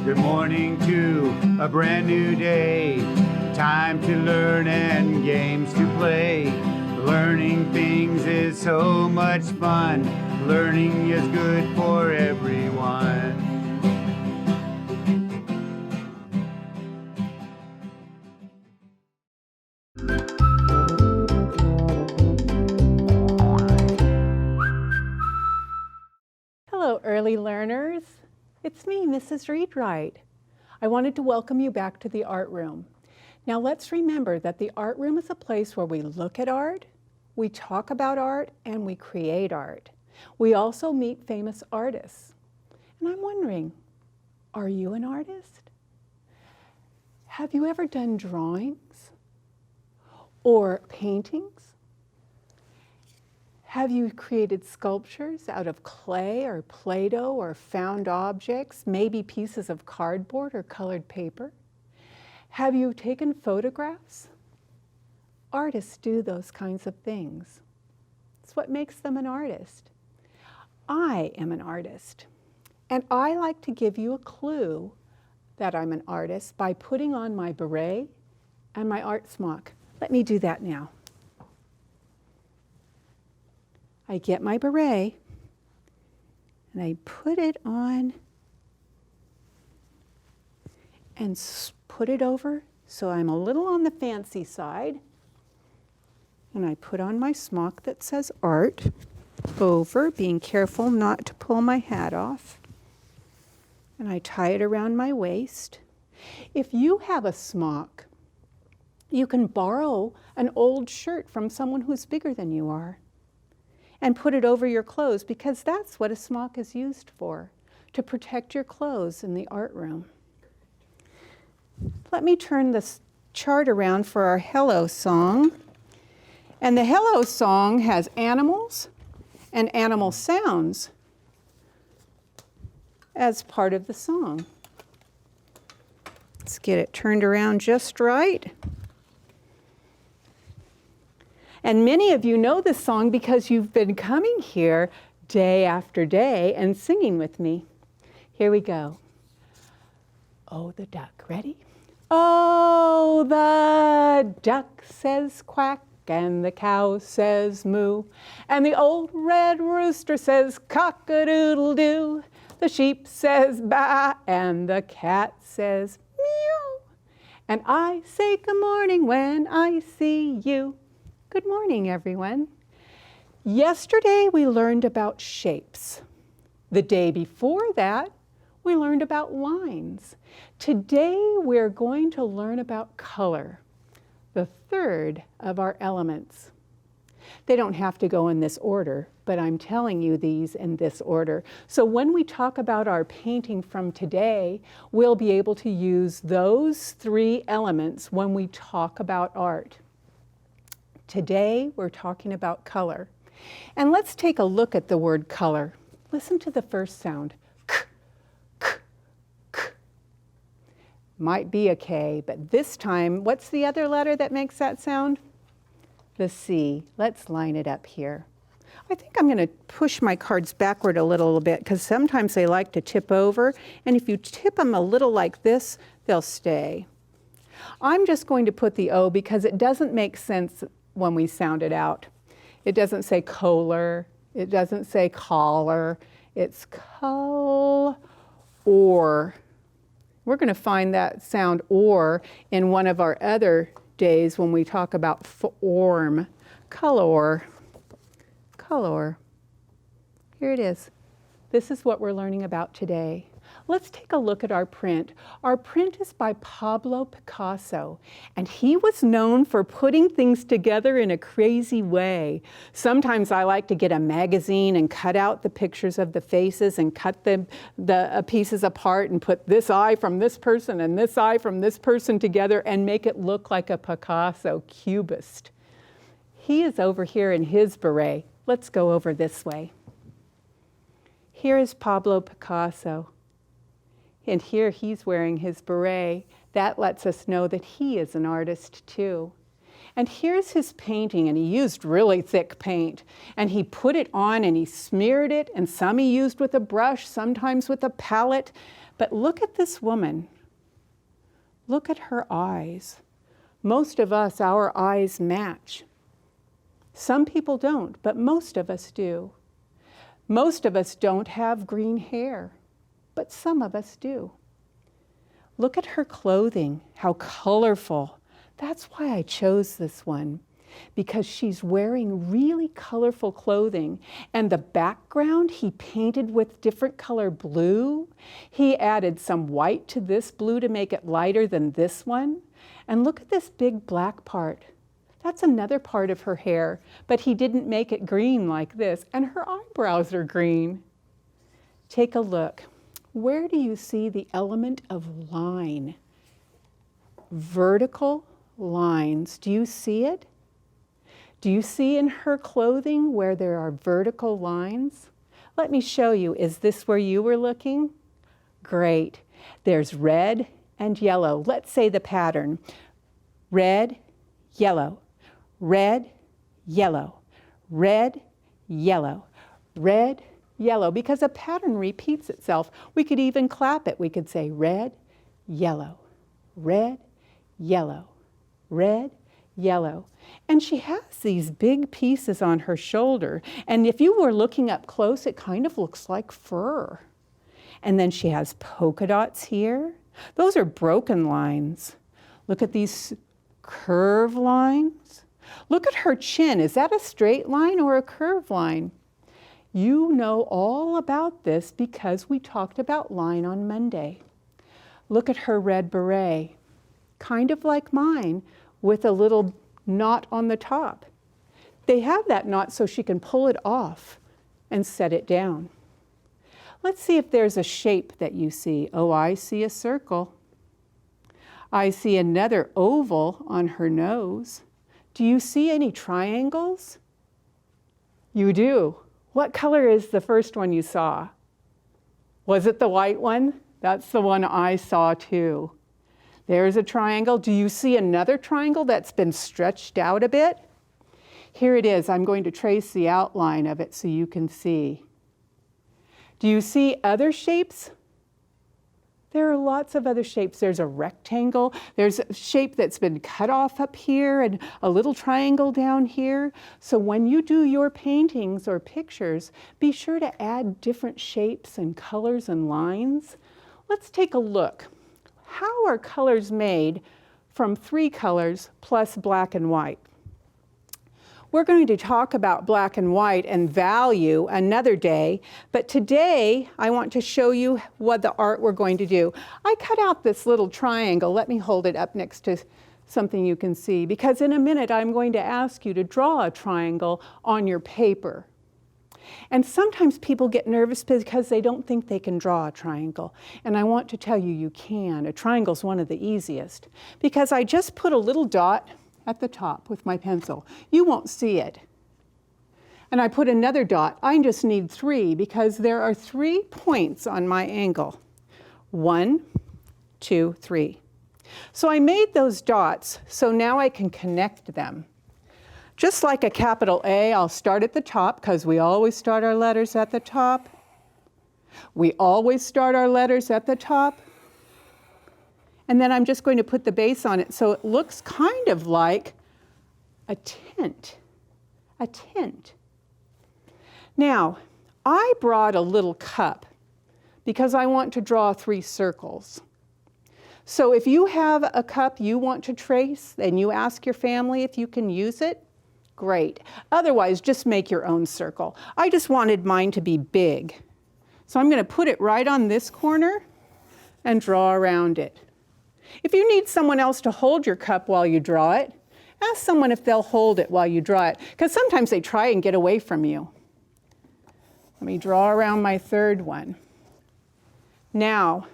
Good morning to a brand new day. Time to learn and games to play. Learning things is so much fun. Learning is good for everyone. Hello, early learners. It's me, Mrs. Readwright. I wanted to welcome you back to the art room. Now let's remember that the art room is a place where we look at art, we talk about art, and we create art. We also meet famous artists. And I'm wondering, are you an artist? Have you ever done drawings or paintings? Have you created sculptures out of clay or Play-Doh or found objects, maybe pieces of cardboard or colored paper? Have you taken photographs? Artists do those kinds of things. It's what makes them an artist. I am an artist, and I like to give you a clue that I'm an artist by putting on my beret and my art smock. Let me do that now. I get my beret and I put it on and put it over so I'm a little on the fancy side. And I put on my smock that says art over, being careful not to pull my hat off. And I tie it around my waist. If you have a smock, you can borrow an old shirt from someone who's bigger than you are and put it over your clothes, because that's what a smock is used for, to protect your clothes in the art room. Let me turn this chart around for our hello song. And the hello song has animals and animal sounds as part of the song. Let's get it turned around just right. And many of you know this song because you've been coming here day after day and singing with me. Here we go. Oh, the duck. Ready? Oh, the duck says quack, and the cow says moo, and the old red rooster says cock-a-doodle-doo. The sheep says baa, and the cat says meow. And I say good morning when I see you. Good morning, everyone. Yesterday we learned about shapes. The day before that, we learned about lines. Today we're going to learn about color, the third of our elements. They don't have to go in this order, but I'm telling you these in this order. So when we talk about our painting from today, we'll be able to use those three elements when we talk about art. Today, we're talking about color. And let's take a look at the word color. Listen to the first sound. K, k, k. Might be a K, but this time, what's the other letter that makes that sound? The C. Let's line it up here. I think I'm going to push my cards backward a little bit because sometimes they like to tip over. And if you tip them a little like this, they'll stay. I'm just going to put the O because it doesn't make sense when we sound it out. It doesn't say color, it doesn't say collar, it's col or. We're going to find that sound or in one of our other days when we talk about form. Color, color. Here it is. This is what we're learning about today. Let's take a look at our print. Our print is by Pablo Picasso, and he was known for putting things together in a crazy way. Sometimes I like to get a magazine and cut out the pictures of the faces and cut the pieces apart and put this eye from this person and this eye from this person together and make it look like a Picasso cubist. He is over here in his beret. Let's go over this way. Here is Pablo Picasso. And here he's wearing his beret. That lets us know that he is an artist too. And here's his painting, and he used really thick paint. And he put it on and he smeared it, and some he used with a brush, sometimes with a palette. But look at this woman. Look at her eyes. Most of us, our eyes match. Some people don't, but most of us do. Most of us don't have green hair, but some of us do. Look at her clothing, how colorful. That's why I chose this one, because she's wearing really colorful clothing. And the background he painted with different color blue. He added some white to this blue to make it lighter than this one. And look at this big black part. That's another part of her hair, but he didn't make it green like this. And her eyebrows are green. Take a look. Where do you see the element of line? Vertical lines. Do you see it? Do you see in her clothing where there are vertical lines? Let me show you. Is this where you were looking? Great. There's red and yellow. Let's say the pattern. Red, yellow, red, yellow, red, yellow, red, yellow. Because a pattern repeats itself. We could even clap it. We could say red, yellow, red, yellow, red, yellow. And she has these big pieces on her shoulder. And if you were looking up close, it kind of looks like fur. And then she has polka dots here. Those are broken lines. Look at these curve lines. Look at her chin. Is that a straight line or a curved line? You know all about this because we talked about line on Monday. Look at her red beret. Kind of like mine, with a little knot on the top. They have that knot so she can pull it off and set it down. Let's see if there's a shape that you see. Oh, I see a circle. I see another oval on her nose. Do you see any triangles? You do. What color is the first one you saw? Was it the white one? That's the one I saw too. There's a triangle. Do you see another triangle that's been stretched out a bit? Here it is. I'm going to trace the outline of it so you can see. Do you see other shapes? There are lots of other shapes. There's a rectangle. There's a shape that's been cut off up here and a little triangle down here. So when you do your paintings or pictures, be sure to add different shapes and colors and lines. Let's take a look. How are colors made from 3 colors plus black and white? We're going to talk about black and white and value another day, but today I want to show you what the art we're going to do. I cut out this little triangle. Let me hold it up next to something you can see, because in a minute I'm going to ask you to draw a triangle on your paper. And sometimes people get nervous because they don't think they can draw a triangle. And I want to tell you, you can. A triangle is one of the easiest, because I just put a little dot at the top with my pencil. You won't see it. And I put another dot. I just need 3 because there are 3 points on my angle. 1, 2, 3. So I made those dots so now I can connect them. Just like a capital A, I'll start at the top because we always start our letters at the top. We always start our letters at the top. And then I'm just going to put the base on it so it looks kind of like a tent. A tent. Now, I brought a little cup because I want to draw 3 circles. So if you have a cup you want to trace and you ask your family if you can use it, great. Otherwise, just make your own circle. I just wanted mine to be big. So I'm going to put it right on this corner and draw around it. If you need someone else to hold your cup while you draw it, ask someone if they'll hold it while you draw it, because sometimes they try and get away from you. Let me draw around my 3rd one. Now,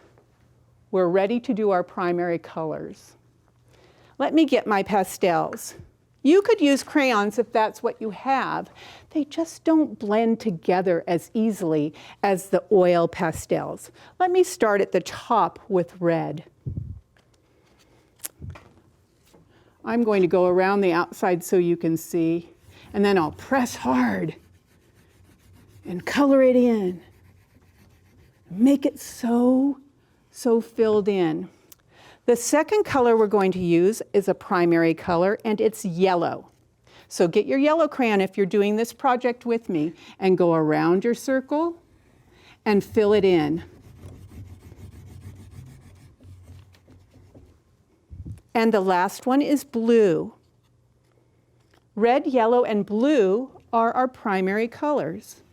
we're ready to do our primary colors. Let me get my pastels. You could use crayons if that's what you have. They just don't blend together as easily as the oil pastels. Let me start at the top with red. I'm going to go around the outside so you can see, and then I'll press hard and color it in. Make it so filled in. The second color we're going to use is a primary color, and it's yellow. So get your yellow crayon if you're doing this project with me, and go around your circle and fill it in. And the last one is blue. Red, yellow, and blue are our primary colors.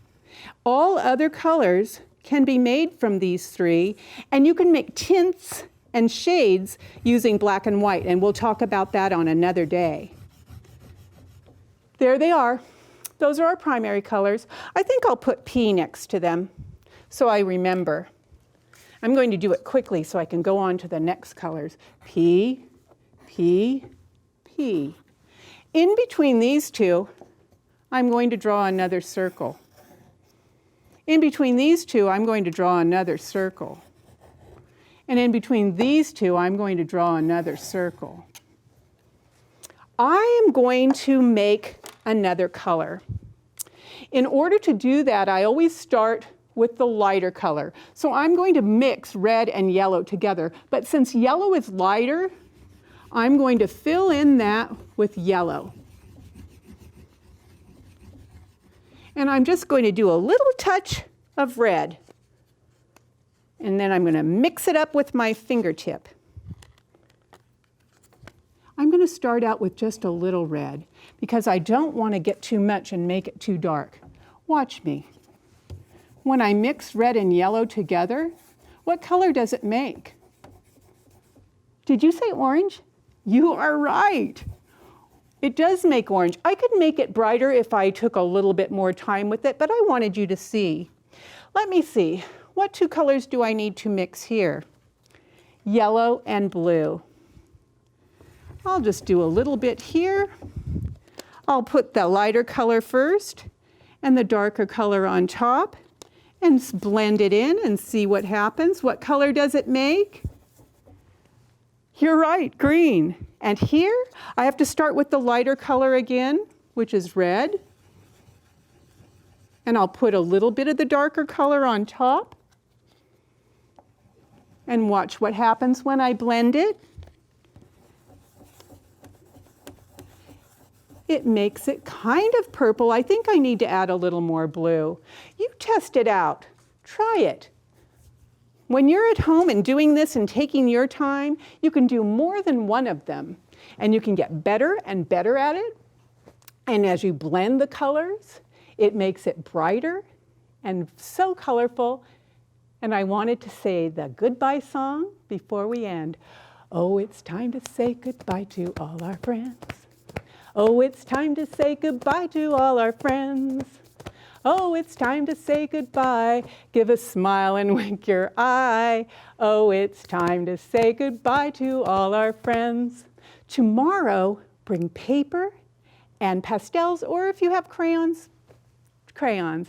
All other colors can be made from these three, and you can make tints and shades using black and white, and we'll talk about that on another day. There they are. Those are our primary colors. I think I'll put P next to them so I remember. I'm going to do it quickly so I can go on to the next colors. P, P, P. In between these two, I'm going to draw another circle. In between these two, I'm going to draw another circle. And in between these two, I'm going to draw another circle. I am going to make another color. In order to do that, I always start with the lighter color. So I'm going to mix red and yellow together. But since yellow is lighter, I'm going to fill in that with yellow. And I'm just going to do a little touch of red. And then I'm going to mix it up with my fingertip. I'm going to start out with just a little red because I don't want to get too much and make it too dark. Watch me. When I mix red and yellow together, what color does it make? Did you say orange? You are right. It does make orange. I could make it brighter if I took a little bit more time with it, but I wanted you to see. Let me see. What two colors do I need to mix here? Yellow and blue. I'll just do a little bit here. I'll put the lighter color first and the darker color on top and blend it in and see what happens. What color does it make? You're right, green. And here, I have to start with the lighter color again, which is red. And I'll put a little bit of the darker color on top. And watch what happens when I blend it. It makes it kind of purple. I think I need to add a little more blue. You test it out. Try it. When you're at home and doing this and taking your time, you can do more than one of them. And you can get better and better at it. And as you blend the colors, it makes it brighter and so colorful. And I wanted to say the goodbye song before we end. Oh, it's time to say goodbye to all our friends. Oh, it's time to say goodbye to all our friends. Oh, it's time to say goodbye. Give a smile and wink your eye. Oh, it's time to say goodbye to all our friends. Tomorrow, bring paper and pastels, or if you have crayons, crayons.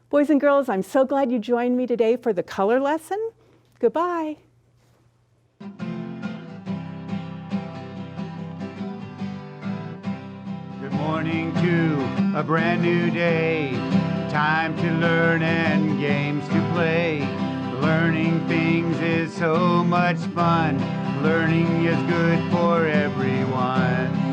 Boys and girls, I'm so glad you joined me today for the color lesson. Goodbye. Good morning to a brand new day. Time to learn and games to play. Learning things is so much fun. Learning is good for everyone.